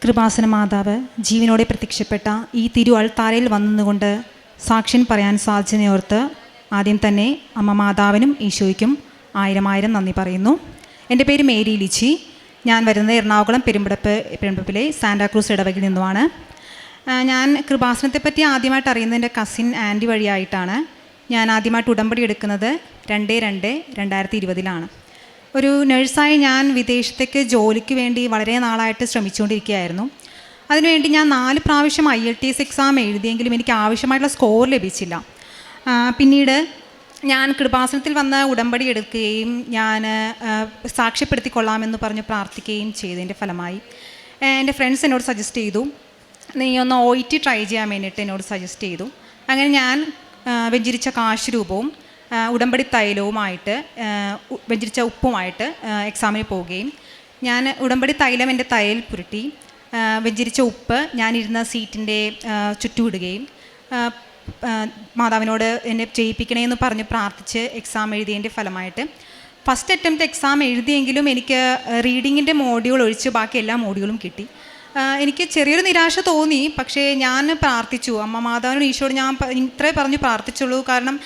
കൃപാസന മാതാവ് ജീവനോടെ പ്രത്യക്ഷപ്പെട്ട ഈ തിരുഅൾത്താരയിൽ വന്നുകൊണ്ട് സാക്ഷ്യം പറയാൻ സാധിച്ചതിനോർത്ത് ആദ്യം തന്നെ അമ്മ മാതാവിനും ഈശോയ്ക്കും ആയിരം നന്ദി പറയുന്നു. എൻ്റെ പേര് മേരി ലിച്ചി. ഞാൻ വരുന്നത് എറണാകുളം പെരുമ്പടപ്പിലെ സാന്റാക്രൂസ് ഇടവകയിൽ നിന്നുമാണ്. ഞാൻ കൃപാസനത്തെപ്പറ്റി ആദ്യമായിട്ട് അറിയുന്നത് എൻ്റെ കസിൻ ആൻറ്റി വഴിയായിട്ടാണ്. ഞാൻ ആദ്യമായിട്ട് ഉടമ്പടി എടുക്കുന്നത് 2/2/2020 ഒരു നഴ്സായി ഞാൻ വിദേശത്തേക്ക് ജോലിക്ക് വേണ്ടി വളരെ നാളായിട്ട് ശ്രമിച്ചുകൊണ്ടിരിക്കുകയായിരുന്നു. അതിനുവേണ്ടി ഞാൻ 4 പ്രാവശ്യം IELTS എക്സാം എഴുതിയെങ്കിലും എനിക്ക് ആവശ്യമായിട്ടുള്ള സ്കോർ ലഭിച്ചില്ല. പിന്നീട് ഞാൻ കൃപാസനത്തിൽ വന്ന് ഉടമ്പടി എടുക്കുകയും ഞാൻ സാക്ഷ്യപ്പെടുത്തിക്കൊള്ളാമെന്ന് പറഞ്ഞ് പ്രാർത്ഥിക്കുകയും ചെയ്തതിൻ്റെ ഫലമായി എൻ്റെ ഫ്രണ്ട്സ് എന്നോട് സജസ്റ്റ് ചെയ്തു, നീ ഒന്ന് OET ട്രൈ ചെയ്യാൻ വേണ്ടിയിട്ട് എന്നോട് സജസ്റ്റ് ചെയ്തു. അങ്ങനെ ഞാൻ വെഞ്ചരിച്ച കാശ് രൂപവും ഉടമ്പടി തൈലവുമായിട്ട് വെഞ്ചരിച്ച ഉപ്പുമായിട്ട് എക്സാമിന് പോവുകയും ഞാൻ ഉടമ്പടി തൈലം എൻ്റെ തലയിൽ പുരട്ടി വെഞ്ചരിച്ച ഉപ്പ് ഞാനിരുന്ന സീറ്റിൻ്റെ ചുറ്റുവിടുകയും മാതാവിനോട് എന്നെ ചെയ്യിപ്പിക്കണമെന്ന് പറഞ്ഞ് പ്രാർത്ഥിച്ച് എക്സാം എഴുതിയതിൻ്റെ ഫലമായിട്ട് ഫസ്റ്റ് അറ്റംപ്റ്റ് എക്സാം എഴുതിയെങ്കിലും എനിക്ക് റീഡിങ്ങിൻ്റെ മോഡ്യൂൾ ഒഴിച്ച് ബാക്കി എല്ലാ മോഡ്യൂളും കിട്ടി. എനിക്ക് ചെറിയൊരു നിരാശ തോന്നി. പക്ഷേ ഞാൻ പ്രാർത്ഥിച്ചു, അമ്മ മാതാവിനോട് ഈശോയോട് ഞാൻ ഇത്രേ പറഞ്ഞ് പ്രാർത്ഥിച്ചുള്ളൂ. കാരണം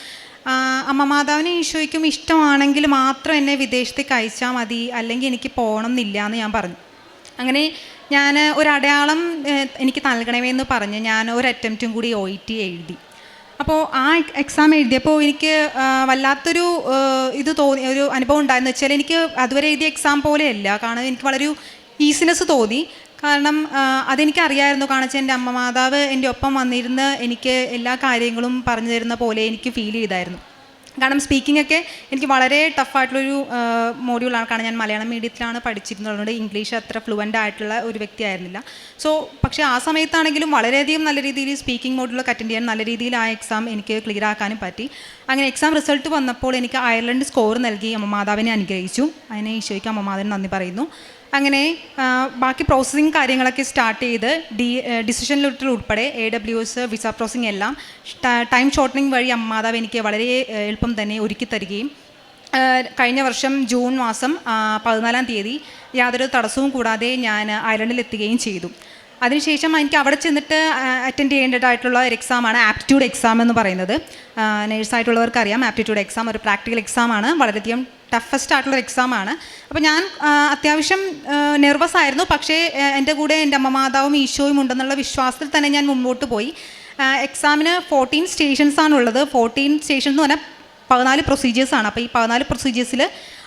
അമ്മ മാതാവിനും ഈശോയ്ക്കും ഇഷ്ടമാണെങ്കിൽ മാത്രം എന്നെ വിദേശത്തേക്ക് അയച്ചാൽ മതി, അല്ലെങ്കിൽ എനിക്ക് പോകണം എന്നില്ല എന്ന് ഞാൻ പറഞ്ഞു. അങ്ങനെ ഞാൻ ഒരടയാളം എനിക്ക് നൽകണമെന്ന് പറഞ്ഞ് ഞാൻ ഒരു അറ്റംപ്റ്റും കൂടി OET എഴുതി. അപ്പോൾ ആ എക്സാം എഴുതിയപ്പോൾ എനിക്ക് വല്ലാത്തൊരു ഇത് തോന്നി, ഒരു അനുഭവം ഉണ്ടായെന്ന് വെച്ചാൽ എനിക്ക് അതുവരെ എഴുതിയ എക്സാം പോലെയല്ല. കാരണം എനിക്ക് വളരെ ഈസിനെസ് തോന്നി. കാരണം അതെനിക്കറിയായിരുന്നു. കാണിച്ചാൽ എൻ്റെ അമ്മ മാതാവ് എൻ്റെ ഒപ്പം വന്നിരുന്ന് എനിക്ക് എല്ലാ കാര്യങ്ങളും പറഞ്ഞു തരുന്ന പോലെ എനിക്ക് ഫീൽ ചെയ്തായിരുന്നു. കാരണം സ്പീക്കിംഗ് ഒക്കെ എനിക്ക് വളരെ ടഫായിട്ടുള്ളൊരു മോഡ്യൂളാണ്. കാരണം ഞാൻ മലയാളം മീഡിയത്തിലാണ് പഠിച്ചിരുന്നതുകൊണ്ട് ഇംഗ്ലീഷ് അത്ര ഫ്ലുവൻ്റ് ആയിട്ടുള്ള ഒരു വ്യക്തിയായിരുന്നില്ല. പക്ഷേ ആ സമയത്താണെങ്കിലും വളരെയധികം നല്ല രീതിയിൽ സ്പീക്കിംഗ് മോഡ്യൂളൊക്കെ അറ്റൻഡ് ചെയ്യാൻ നല്ല രീതിയിൽ ആ എക്സാം എനിക്ക് ക്ലിയർ ആക്കാനും പറ്റി. അങ്ങനെ എക്സാം റിസൾട്ട് വന്നപ്പോൾ എനിക്ക് അയർലൻഡ് സ്കോർ നൽകി അമ്മ മാതാവിനെ അനുഗ്രഹിച്ചു. അതിനെ ഈശോയ്ക്ക് അമ്മ മാതാവിന് നന്ദി പറയുന്നു. അങ്ങനെ ബാക്കി പ്രോസസ്സിങ് കാര്യങ്ങളൊക്കെ സ്റ്റാർട്ട് ചെയ്ത് ഡിസിഷൻ ലെറ്റർ ഉൾപ്പെടെ AWS വിസ പ്രോസസ്സിങ് എല്ലാം ടൈം ഷോർട്ടനിങ് വഴി അമ്മ മാതാവ് എനിക്ക് വളരെ എളുപ്പം തന്നെ ഒരുക്കി തരികയും കഴിഞ്ഞ വർഷം ജൂൺ മാസം 14-ാം തീയതി യാതൊരു തടസ്സവും കൂടാതെ ഞാൻ അയർലൻഡിലെത്തുകയും ചെയ്തു. അതിനുശേഷം എനിക്ക് അവിടെ ചെന്നിട്ട് അറ്റൻഡ് ചെയ്യേണ്ടതായിട്ടുള്ള ഒരു എക്സാമാണ് ആപ്റ്റിറ്റ്യൂഡ് എക്സാം എന്ന് പറയുന്നത്. നേഴ്സായിട്ടുള്ളവർക്ക് അറിയാം, ആപ്റ്റിറ്റ്യൂഡ് എക്സാം ഒരു പ്രാക്ടിക്കൽ എക്സാമാണ്. വളരെയധികം ടഫസ്റ്റ് ആയിട്ടുള്ള എക്സാമാണ്. അപ്പോൾ ഞാൻ അത്യാവശ്യം നെർവസ് ആയിരുന്നു. പക്ഷേ എൻ്റെ കൂടെ എൻ്റെ അമ്മ മാതാവും ഈശോയും ഉണ്ടെന്നുള്ള വിശ്വാസത്തിൽ തന്നെ ഞാൻ മുമ്പോട്ട് പോയി. എക്സാമിന് 14 സ്റ്റേഷൻസാണുള്ളത്. 14 സ്റ്റേഷൻ എന്ന് പറഞ്ഞാൽ 14 പ്രൊസീജിയേഴ്സാണ്. അപ്പോൾ ഈ 14 പ്രൊസീജിയേഴ്സിൽ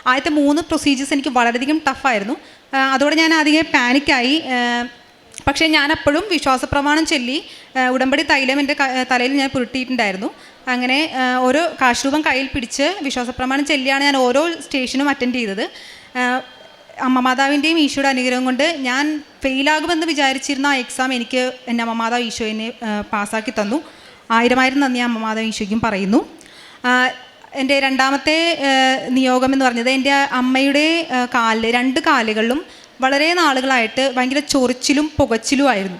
ആദ്യത്തെ 3 പ്രൊസീജിയേഴ്സ് എനിക്ക് വളരെയധികം ടഫായിരുന്നു. അതോടെ ഞാൻ അധികം പാനിക്കായി. പക്ഷേ ഞാനപ്പോഴും വിശ്വാസപ്രമാണം ചൊല്ലി ഉടമ്പടി തൈലം എൻ്റെ തലയിൽ ഞാൻ പുരട്ടിയിട്ടുണ്ടായിരുന്നു. അങ്ങനെ ഓരോ കാശ് രൂപം കയ്യിൽ പിടിച്ച് വിശ്വാസപ്രമാണം ചൊല്ലിയാണ് ഞാൻ ഓരോ സ്റ്റേഷനും അറ്റൻഡ് ചെയ്തത്. അമ്മ മാതാവിൻ്റെയും ഈശോയുടെ അനുഗ്രഹം കൊണ്ട് ഞാൻ ഫെയിലാകുമെന്ന് വിചാരിച്ചിരുന്ന ആ എക്സാം എനിക്ക് എൻ്റെ അമ്മ മാതാവ് ഈശോയെ പാസ്സാക്കി തന്നു. 1000 നന്ദി അമ്മ മാതാവ് ഈശോയ്ക്കും പറയുന്നു. എൻ്റെ രണ്ടാമത്തെ നിയോഗം എന്ന് പറഞ്ഞത് എൻ്റെ അമ്മയുടെ 2 കാലുകളിലും വളരെ നാളുകളായിട്ട് ഭയങ്കര ചൊറിച്ചിലും പുകച്ചിലുമായിരുന്നു.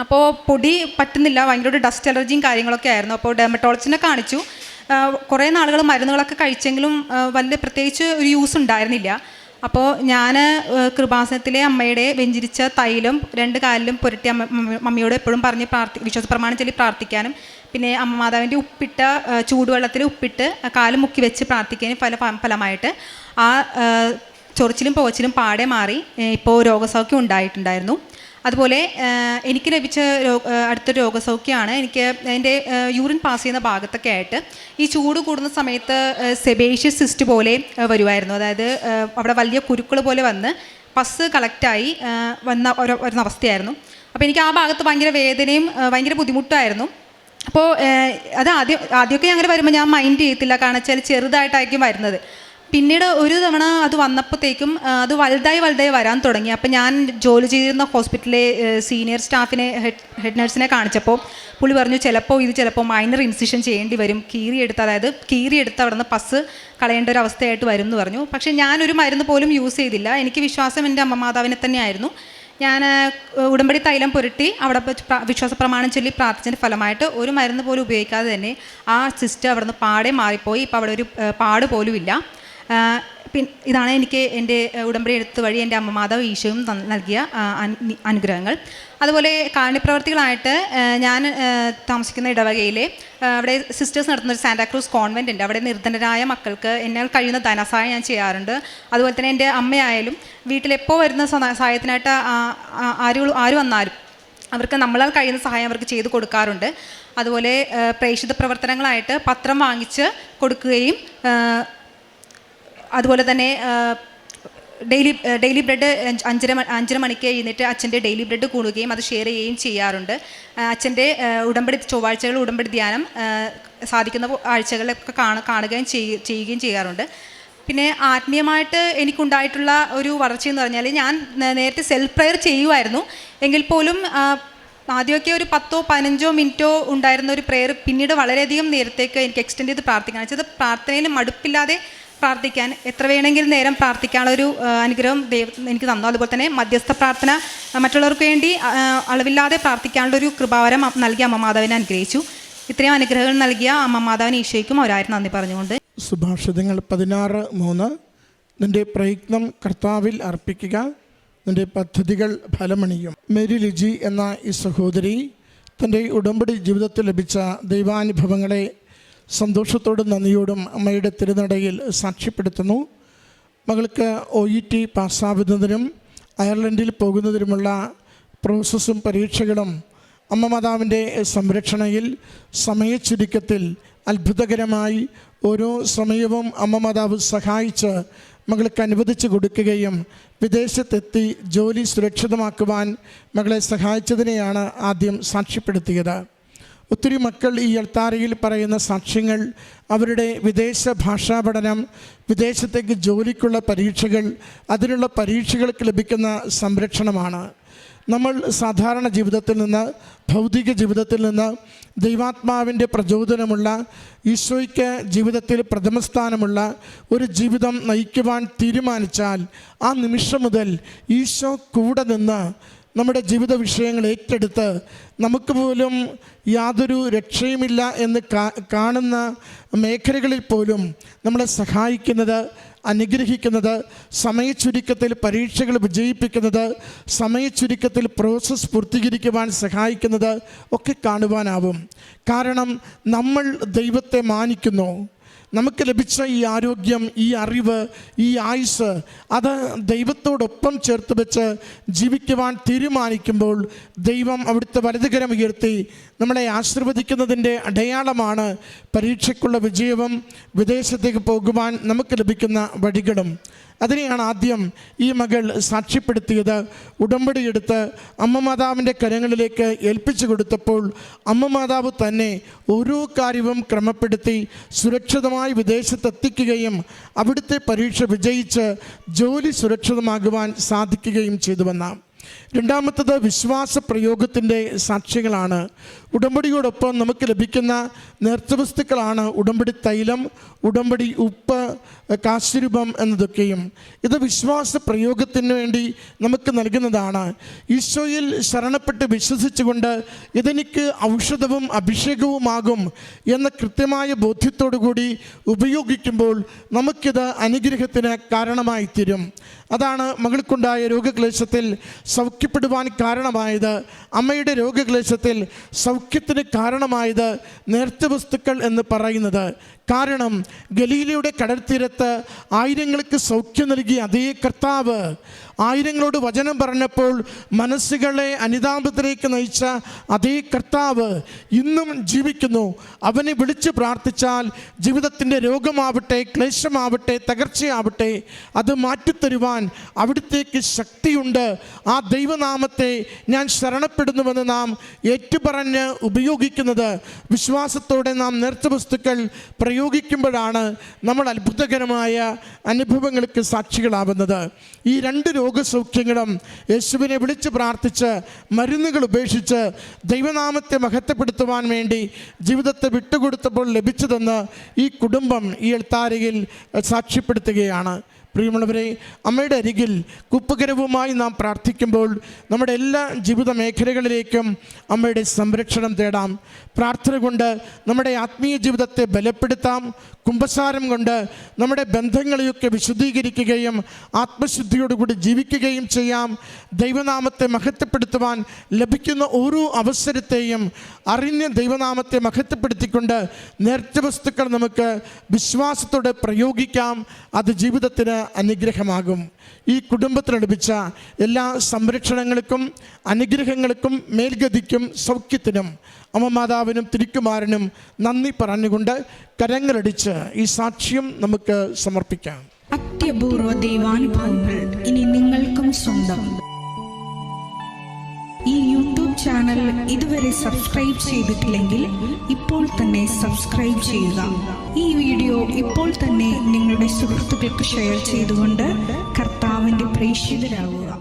അപ്പോൾ പൊടി പറ്റുന്നില്ല, ഭയങ്കര ഡസ്റ്റ് അലർജിയും കാര്യങ്ങളൊക്കെ ആയിരുന്നു. അപ്പോൾ ഡെർമറ്റോളജിനെ കാണിച്ചു. കുറേ നാളുകൾ മരുന്നുകളൊക്കെ കഴിച്ചെങ്കിലും വലിയ പ്രത്യേകിച്ച് ഒരു യൂസ് ഉണ്ടായിരുന്നില്ല. അപ്പോൾ ഞാൻ കൃപാസനത്തിലെ അമ്മയുടെ വെഞ്ചരിച്ച തൈലം 2 കാലിലും പുരട്ടി മമ്മിയോട് എപ്പോഴും പറഞ്ഞ് വിശ്വാസപ്രമാണം ചൊല്ലി പ്രാർത്ഥിക്കാനും പിന്നെ അമ്മ മാതാവിൻ്റെ ഉപ്പിട്ട ചൂടുവെള്ളത്തിൽ ഉപ്പിട്ട് കാല് മുക്കി വെച്ച് പ്രാർത്ഥിക്കാനും ഫലമായിട്ട് ആ ചൊറിച്ചിലും പുകച്ചിലും പാടെ മാറി ഇപ്പോൾ രോഗസൗഖ്യം ഉണ്ടായിട്ടുണ്ടായിരുന്നു. അതുപോലെ എനിക്ക് ലഭിച്ച അടുത്തൊരു രോഗസൗഖ്യമാണ്. എനിക്ക് എൻ്റെ യൂറിൻ പാസ് ചെയ്യുന്ന ഭാഗത്തൊക്കെ ആയിട്ട് ഈ ചൂട് കൂടുന്ന സമയത്ത് സെബേഷ്യസ് സിസ്റ്റ് പോലെ വരുമായിരുന്നു. അതായത് അവിടെ വലിയ കുരുക്കൾ പോലെ വന്ന് പസ് കളക്റ്റായി വന്ന ഒരു അവസ്ഥയായിരുന്നു. അപ്പോൾ എനിക്ക് ആ ഭാഗത്ത് ഭയങ്കര വേദനയും ഭയങ്കര ബുദ്ധിമുട്ടായിരുന്നു. അപ്പോൾ അത് ആദ്യമൊക്കെ അങ്ങനെ വരുമ്പോൾ ഞാൻ മൈൻഡ് ചെയ്യത്തില്ല, കാരണം വെച്ചാൽ ചെറുതായിട്ടായിരിക്കും വരുന്നത്. പിന്നീട് ഒരു തവണ അത് വന്നപ്പോഴത്തേക്കും അത് വലുതായി വരാൻ തുടങ്ങി. അപ്പോൾ ഞാൻ ജോലി ചെയ്തിരുന്ന ഹോസ്പിറ്റലിലെ സീനിയർ സ്റ്റാഫിനെ ഹെഡ് നഴ്സിനെ കാണിച്ചപ്പോൾ പുള്ളി പറഞ്ഞു, ചിലപ്പോൾ മൈനർ ഇൻസിഷൻ ചെയ്യേണ്ടി വരും, കീറിയെടുത്ത് അവിടെ നിന്ന് പസ് കളയേണ്ട ഒരു അവസ്ഥയായിട്ട് വരും എന്ന് പറഞ്ഞു. പക്ഷേ ഞാനൊരു മരുന്ന് പോലും യൂസ് ചെയ്തില്ല. എനിക്ക് വിശ്വാസം എൻ്റെ അമ്മ മാതാവിനെ തന്നെയായിരുന്നു. ഞാൻ ഉടമ്പടി തൈലം പുരട്ടി അവിടെ വിശ്വാസപ്രമാണം ചൊല്ലി പ്രാർത്ഥിച്ചതിൻ്റെ ഫലമായിട്ട് ഒരു മരുന്ന് പോലും ഉപയോഗിക്കാതെ തന്നെ ആ സിസ്റ്റ് അവിടെ നിന്ന് പാടെ മാറിപ്പോയി. ഇപ്പോൾ അവിടെ ഒരു പാട് പോലും ഇല്ല. ഇതാണ് എനിക്ക് എൻ്റെ ഉടമ്പടി എഴുത്ത് വഴി എൻ്റെ അമ്മ മാതാവ് ഈശോയും നൽകിയ അനുഗ്രഹങ്ങൾ. അതുപോലെ കാരുണ്യപ്രവർത്തികളായിട്ട് ഞാൻ താമസിക്കുന്ന ഇടവകയിലെ അവിടെ സിസ്റ്റേഴ്സ് നടത്തുന്ന ഒരു സാന്റാക്രൂസ് കോൺവെൻ്റ് ഉണ്ട്. അവിടെ നിർധനരായ മക്കൾക്ക് എന്നാൽ കഴിയുന്ന ധനസഹായം ഞാൻ ചെയ്യാറുണ്ട്. അതുപോലെ തന്നെ എൻ്റെ അമ്മയായാലും വീട്ടിലെപ്പോൾ വരുന്ന സഹായത്തിനായിട്ട് ആര് വന്നാലും അവർക്ക് നമ്മളാൽ കഴിയുന്ന സഹായം അവർക്ക് ചെയ്ത് കൊടുക്കാറുണ്ട്. അതുപോലെ പ്രേക്ഷിത പ്രവർത്തനങ്ങളായിട്ട് പത്രം വാങ്ങിച്ച് കൊടുക്കുകയും അതുപോലെ തന്നെ ഡെയിലി ബ്രെഡ് 5:30 മണിക്ക് എഴുന്നേറ്റ് അച്ഛൻ്റെ ഡെയിലി ബ്രെഡ് കൂടുകയും അത് ഷെയർ ചെയ്യുകയും ചെയ്യാറുണ്ട്. അച്ഛൻ്റെ ചൊവ്വാഴ്ചകൾ ഉടമ്പടി ധ്യാനം സാധിക്കുന്ന ആഴ്ചകളിലൊക്കെ കാണുകയും ചെയ്യുകയും ചെയ്യാറുണ്ട്. പിന്നെ ആത്മീയമായിട്ട് എനിക്കുണ്ടായിട്ടുള്ള ഒരു വളർച്ചയെന്ന് പറഞ്ഞാൽ ഞാൻ നേരത്തെ സെൽഫ് പ്രെയർ ചെയ്യുമായിരുന്നു. എങ്കിൽ പോലും ആദ്യമൊക്കെ ഒരു 10-15 മിനിറ്റോ ഉണ്ടായിരുന്ന ഒരു പ്രെയർ പിന്നീട് വളരെയധികം നേരത്തേക്ക് എനിക്ക് എക്സ്റ്റെൻഡ് ചെയ്ത് പ്രാർത്ഥിക്കാൻ വെച്ചത്. പ്രാർത്ഥനയിൽ മടുപ്പില്ലാതെ പ്രാർത്ഥിക്കാൻ എത്ര വേണമെങ്കിലും നേരം പ്രാർത്ഥിക്കാനുള്ള ഒരു അനുഗ്രഹം ദൈവം എനിക്ക് തന്നു. അതുപോലെ തന്നെ മധ്യസ്ഥ പ്രാർത്ഥന മറ്റുള്ളവർക്ക് വേണ്ടി അളവില്ലാതെ പ്രാർത്ഥിക്കാനുള്ള ഒരു കൃപാവരം നൽകിയ അമ്മ മാതാവിനെ അനുഗ്രഹിച്ചു. ഇത്രയും അനുഗ്രഹങ്ങൾ നൽകിയ അമ്മ മാതാവിന് ഈശോയ്ക്കും ഒരായിരം നന്ദി പറഞ്ഞുകൊണ്ട്. സുഭാഷിതങ്ങൾ 16:3 നിൻ്റെ പ്രയത്നം കർത്താവിൽ അർപ്പിക്കുക, നിൻ്റെ പദ്ധതികൾ ഫലമണിയും. മേരി ലിജി എന്ന ഈ സഹോദരി തൻ്റെ ഉടമ്പടി ജീവിതത്തിൽ ലഭിച്ച ദൈവാനുഭവങ്ങളെ സന്തോഷത്തോടും നന്ദിയോടും അമ്മയുടെ തിരുനടയിൽ സാക്ഷ്യപ്പെടുത്തുന്നു. മകൾക്ക് OET പാസ്സാവുന്നതിനും അയർലൻഡിൽ പോകുന്നതിനുമുള്ള പ്രോസസ്സും പരീക്ഷകളും അമ്മ മാതാവിൻ്റെ സംരക്ഷണയിൽ സമയച്ചുരുക്കത്തിൽ അത്ഭുതകരമായി ഓരോ സമയവും അമ്മ മാതാവ് സഹായിച്ച് മകൾക്ക് അനുവദിച്ചു കൊടുക്കുകയും വിദേശത്തെത്തി ജോലി സുരക്ഷിതമാക്കുവാൻ മകളെ സഹായിച്ചതിനെയാണ് ആദ്യം സാക്ഷ്യപ്പെടുത്തിയത്. ഒത്തിരി മക്കൾ ഈ അൾത്താരയിൽ പറയുന്ന സാക്ഷ്യങ്ങൾ അവരുടെ വിദേശ ഭാഷാ പഠനം, വിദേശത്തേക്ക് ജോലിക്കുള്ള പരീക്ഷകൾ, അതിനുള്ള പരീക്ഷകൾക്ക് ലഭിക്കുന്ന സംരക്ഷണമാണ്. നമ്മൾ സാധാരണ ജീവിതത്തിൽ നിന്ന്, ഭൗതിക ജീവിതത്തിൽ നിന്ന് ദൈവാത്മാവിൻ്റെ പ്രചോദനമുള്ള, ഈശോയ്ക്ക് ജീവിതത്തിൽ പ്രഥമസ്ഥാനമുള്ള ഒരു ജീവിതം നയിക്കുവാൻ തീരുമാനിച്ചാൽ ആ നിമിഷം മുതൽ ഈശോ കൂടെ നിന്ന് നമ്മുടെ ജീവിത വിഷയങ്ങൾ ഏറ്റെടുത്ത് നമുക്ക് പോലും യാതൊരു രക്ഷയുമില്ല എന്ന് കാണുന്ന മേഖലകളിൽ പോലും നമ്മളെ സഹായിക്കുന്നത്, അനുഗ്രഹിക്കുന്നത്, സമയച്ചുരുക്കത്തിൽ പരീക്ഷകൾ വിജയിപ്പിക്കുന്നത്, സമയച്ചുരുക്കത്തിൽ പ്രോസസ്സ് പൂർത്തീകരിക്കുവാൻ സഹായിക്കുന്നത് ഒക്കെ കാണുവാനാവും. കാരണം നമ്മൾ ദൈവത്തെ മാനിക്കുന്നു. നമുക്ക് ലഭിച്ച ഈ ആരോഗ്യം, ഈ അറിവ്, ഈ ആയുസ് അത് ദൈവത്തോടൊപ്പം ചേർത്ത് വെച്ച് ജീവിക്കുവാൻ തീരുമാനിക്കുമ്പോൾ ദൈവം അവിടുത്തെ വലതുകരം ഉയർത്തി നമ്മളെ ആശീർവദിക്കുന്നതിൻ്റെ അടയാളമാണ് പരീക്ഷയ്ക്കുള്ള വിജയവും വിദേശത്തേക്ക് പോകുവാൻ നമുക്ക് ലഭിക്കുന്ന വഴികളും. അതിനെയാണ് ആദ്യം ഈ മകൾ സാക്ഷ്യപ്പെടുത്തിയത്. ഉടമ്പടി എടുത്ത് അമ്മ മാതാവിൻ്റെ കരങ്ങളിലേക്ക് ഏൽപ്പിച്ചു കൊടുത്തപ്പോൾ അമ്മ മാതാവ് തന്നെ ഓരോ കാര്യവും ക്രമപ്പെടുത്തി സുരക്ഷിതമായി വിദേശത്തെത്തിക്കുകയും അവിടുത്തെ പരീക്ഷ വിജയിച്ച് ജോലി സുരക്ഷിതമാകുവാൻ സാധിക്കുകയും ചെയ്തുവെന്നാം. രണ്ടാമത്തത് വിശ്വാസ പ്രയോഗത്തിൻ്റെ സാക്ഷ്യങ്ങളാണ്. ഉടമ്പടിയോടൊപ്പം നമുക്ക് ലഭിക്കുന്ന നേർച്ചവസ്തുക്കളാണ് ഉടമ്പടി തൈലം, ഉടമ്പടി ഉപ്പ്, കാശുരൂപം എന്നതൊക്കെയും. ഇത് വിശ്വാസ പ്രയോഗത്തിന് വേണ്ടി നമുക്ക് നൽകുന്നതാണ്. ഈശോയിൽ ശരണപ്പെട്ട് വിശ്വസിച്ചുകൊണ്ട് ഇതെനിക്ക് ഔഷധവും അഭിഷേകവുമാകും എന്ന കൃത്യമായ ബോധ്യത്തോടു കൂടി ഉപയോഗിക്കുമ്പോൾ നമുക്കിത് അനുഗ്രഹത്തിന് കാരണമായി തീരും. അതാണ് മകൾക്കുണ്ടായ രോഗക്ലേശത്തിൽ സൗഖ്യപ്പെടുവാൻ കാരണമായത്. അമ്മയുടെ രോഗക്ലേശത്തിൽ സൗഖ്യത്തിന് കാരണമായത് നേർച്ച വസ്തുക്കൾ എന്ന് പറയുന്നത്. കാരണം ഗലീലയുടെ കടൽത്തീരത്ത് ആയിരങ്ങൾക്ക് സൗഖ്യം നൽകിയ അതേ കർത്താവ് ആയിരങ്ങളോട് വചനം പറഞ്ഞപ്പോൾ മനസ്സുകളെ അനുതാപത്തിലേക്ക് നയിച്ച അതേ കർത്താവ് ഇന്നും ജീവിക്കുന്നു. അവനെ വിളിച്ച് പ്രാർത്ഥിച്ചാൽ ജീവിതത്തിൻ്റെ രോഗമാവട്ടെ, ക്ലേശമാവട്ടെ, തകർച്ചയാവട്ടെ അത് മാറ്റിത്തരുവാൻ അവിടുത്തേക്ക് ശക്തിയുണ്ട്. ആ ദൈവനാമത്തെ ഞാൻ ശരണപ്പെടുന്നുവെന്ന് നാം ഏറ്റുപറഞ്ഞ് ഉപയോഗിക്കുന്നത് വിശ്വാസത്തോടെ നാം നേർച്ച വസ്തുക്കൾ പ്രയോഗിക്കുമ്പോഴാണ് നമ്മൾ അത്ഭുതകരമായ അനുഭവങ്ങൾക്ക് സാക്ഷികളാവുന്നത്. ഈ രണ്ട് രോഗസൗഖ്യങ്ങളും യേശുവിനെ വിളിച്ച് പ്രാർത്ഥിച്ച് മരുന്നുകൾ ഉപേക്ഷിച്ച് ദൈവനാമത്തെ മഹത്വപ്പെടുത്തുവാൻ വേണ്ടി ജീവിതത്തെ വിട്ടുകൊടുത്തപ്പോൾ ലഭിച്ചതെന്ന് ഈ കുടുംബം ഈ അൾത്താരയിൽ സാക്ഷ്യപ്പെടുത്തുകയാണ്. പ്രിയമുള്ളവരെ, അമ്മയുടെ അരികിൽ കുപ്പകരവുമായി നാം പ്രാർത്ഥിക്കുമ്പോൾ നമ്മുടെ എല്ലാ ജീവിത മേഖലകളിലേക്കും അമ്മയുടെ സംരക്ഷണം തേടാം. പ്രാർത്ഥന കൊണ്ട് നമ്മുടെ ആത്മീയ ജീവിതത്തെ ബലപ്പെടുത്താം. കുമ്പസാരം കൊണ്ട് നമ്മുടെ ബന്ധങ്ങളെയൊക്കെ വിശുദ്ധീകരിക്കുകയും ആത്മശുദ്ധിയോടുകൂടി ജീവിക്കുകയും ചെയ്യാം. ദൈവനാമത്തെ മഹത്വപ്പെടുത്തുവാൻ ലഭിക്കുന്ന ഓരോ അവസരത്തെയും അറിഞ്ഞ് ദൈവനാമത്തെ മഹത്വപ്പെടുത്തിക്കൊണ്ട് നേർച്ച വസ്തുക്കൾ നമുക്ക് വിശ്വാസത്തോടെ പ്രയോഗിക്കാം. അത് ജീവിതത്തിന് അനുഗ്രഹമാകും. ഈ കുടുംബത്തിന് ലഭിച്ച എല്ലാ സംരക്ഷണങ്ങൾക്കും അനുഗ്രഹങ്ങൾക്കും മേൽഗതിക്കും സൗഖ്യത്തിനും അമ്മ മാതാവിനും തിരുക്കുമാരനും നന്ദി പറഞ്ഞുകൊണ്ട് കരങ്ങളടിച്ച് ഈ സാക്ഷ്യം നമുക്ക് സമർപ്പിക്കാം. അത്യപൂർവ ദൈവാനുഭവങ്ങൾ ഇനി നിങ്ങൾക്കും സ്വന്തം. ഈ യൂട്യൂബ് ചാനൽ ഇതുവരെ സബ്സ്ക്രൈബ് ചെയ്തിട്ടില്ലെങ്കിൽ ഇപ്പോൾ തന്നെ സബ്സ്ക്രൈബ് ചെയ്യുക. ഈ വീഡിയോ ഇപ്പോൾ തന്നെ നിങ്ങളുടെ സുഹൃത്തുക്കൾക്ക് ഷെയർ ചെയ്തുകൊണ്ട് കർത്താവിൻ്റെ പ്രേക്ഷിതരാകുക.